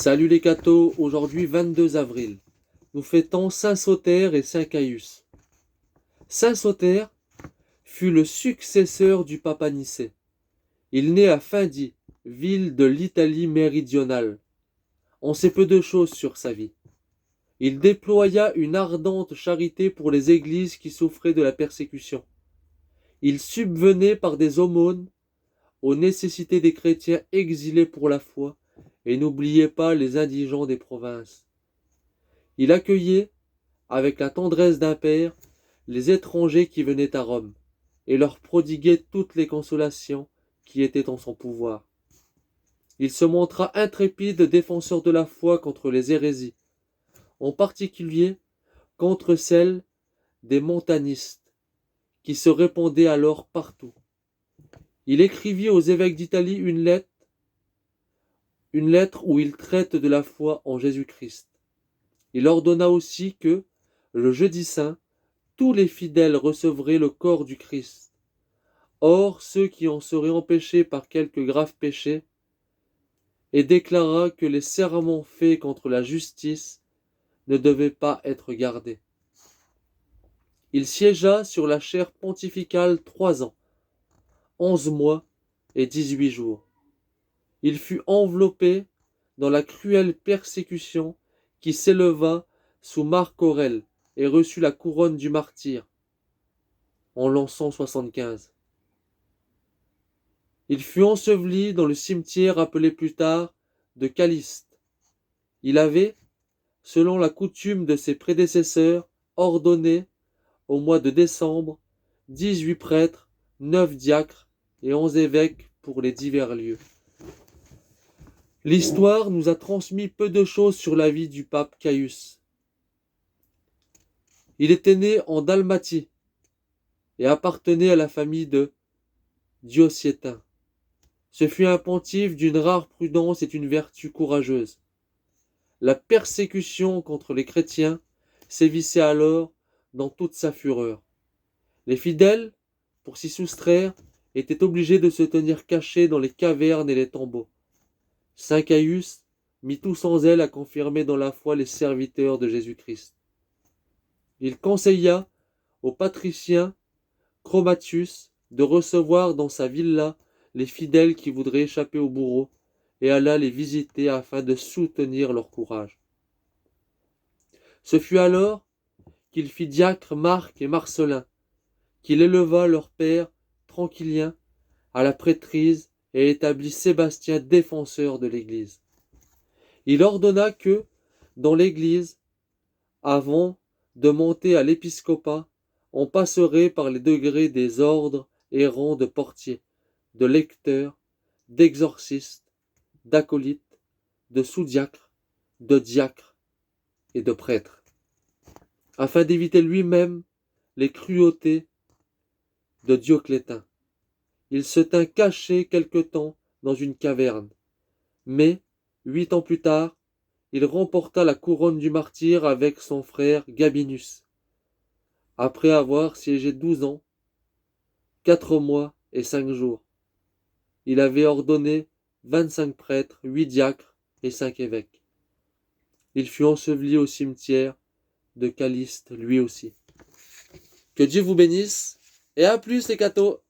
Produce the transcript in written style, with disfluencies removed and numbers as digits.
Salut les cathos, aujourd'hui 22 avril. Nous fêtons Saint Soter et Saint Caius. Saint Soter fut le successeur du Papa Nicée. Il naît à Findie, ville de l'Italie méridionale. On sait peu de choses sur sa vie. Il déploya une ardente charité pour les églises qui souffraient de la persécution. Il subvenait par des aumônes aux nécessités des chrétiens exilés pour la foi et n'oubliait pas les indigents des provinces. Il accueillait, avec la tendresse d'un père, les étrangers qui venaient à Rome, et leur prodiguait toutes les consolations qui étaient en son pouvoir. Il se montra intrépide défenseur de la foi contre les hérésies, en particulier contre celle des montanistes, qui se répandaient alors partout. Il écrivit aux évêques d'Italie une lettre où il traite de la foi en Jésus-Christ. Il ordonna aussi que, le jeudi saint, tous les fidèles recevraient le corps du Christ. Or, ceux qui en seraient empêchés par quelque grave péché, et déclara que les serments faits contre la justice ne devaient pas être gardés. Il siégea sur la chaire pontificale 3 ans, 11 mois et 18 jours. Il fut enveloppé dans la cruelle persécution qui s'éleva sous Marc Aurèle et reçut la couronne du martyr en l'an 175. Il fut enseveli dans le cimetière appelé plus tard de Calliste. Il avait, selon la coutume de ses prédécesseurs, ordonné, au mois de décembre, 18 prêtres, 9 diacres et 11 évêques pour les divers lieux. L'histoire nous a transmis peu de choses sur la vie du pape Caius. Il était né en Dalmatie et appartenait à la famille de Diocétain. Ce fut un pontife d'une rare prudence et d'une vertu courageuse. La persécution contre les chrétiens sévissait alors dans toute sa fureur. Les fidèles, pour s'y soustraire, étaient obligés de se tenir cachés dans les cavernes et les tombeaux. Saint Caius mit tout son zèle à confirmer dans la foi les serviteurs de Jésus-Christ. Il conseilla au patricien Chromatius de recevoir dans sa villa les fidèles qui voudraient échapper au bourreau et alla les visiter afin de soutenir leur courage. Ce fut alors qu'il fit diacre Marc et Marcellin, qu'il éleva leur père Tranquillien à la prêtrise et établit Sébastien défenseur de l'Église. Il ordonna que, dans l'Église, avant de monter à l'épiscopat, on passerait par les degrés des ordres et rangs de portiers, de lecteurs, d'exorcistes, d'acolytes, de sous-diacres, de diacres et de prêtres, afin d'éviter lui-même les cruautés de Dioclétain. Il se tint caché quelque temps dans une caverne, mais, 8 ans plus tard, il remporta la couronne du martyr avec son frère Gabinus, après avoir siégé 12 ans, 4 mois et 5 jours. Il avait ordonné 25 prêtres, 8 diacres et 5 évêques. Il fut enseveli au cimetière de Calliste lui aussi. Que Dieu vous bénisse, et à plus les cathos!